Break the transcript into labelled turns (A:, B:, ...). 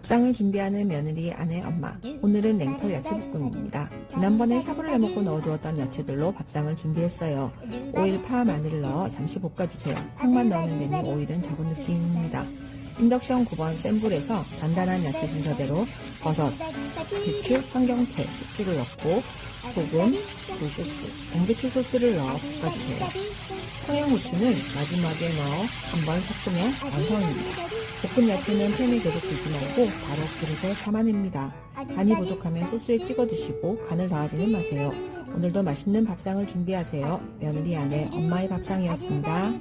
A: 밥상을 준비하는 며느리, 아내, 엄마. 오늘은 냉털 야채볶음입니다. 지난번에 샤브를 해먹고 넣어두었던 야채들로 밥상을 준비했어요. 오일, 파, 마늘을 넣어 잠시 볶아주세요. 향만 넣는 데니 오일은 적은 느낌입니다. 인덕션 9번 센 불에서 단단한 야채 순서대로 버섯, 배추, 청경채, 후추를 넣고 소금, 굴소스, 양배추 소스를 넣어 볶아주세요. 청양고추는 마지막에 넣어 한번 섞으면 완성입니다. 볶은 야채는 팬에 계속 두지 말고 바로 그릇에 담아냅니다. 간이 부족하면 소스에 찍어 드시고 간을 더하지는 마세요. 오늘도 맛있는 밥상을 준비하세요. 며느리, 아내, 엄마의 밥상이었습니다.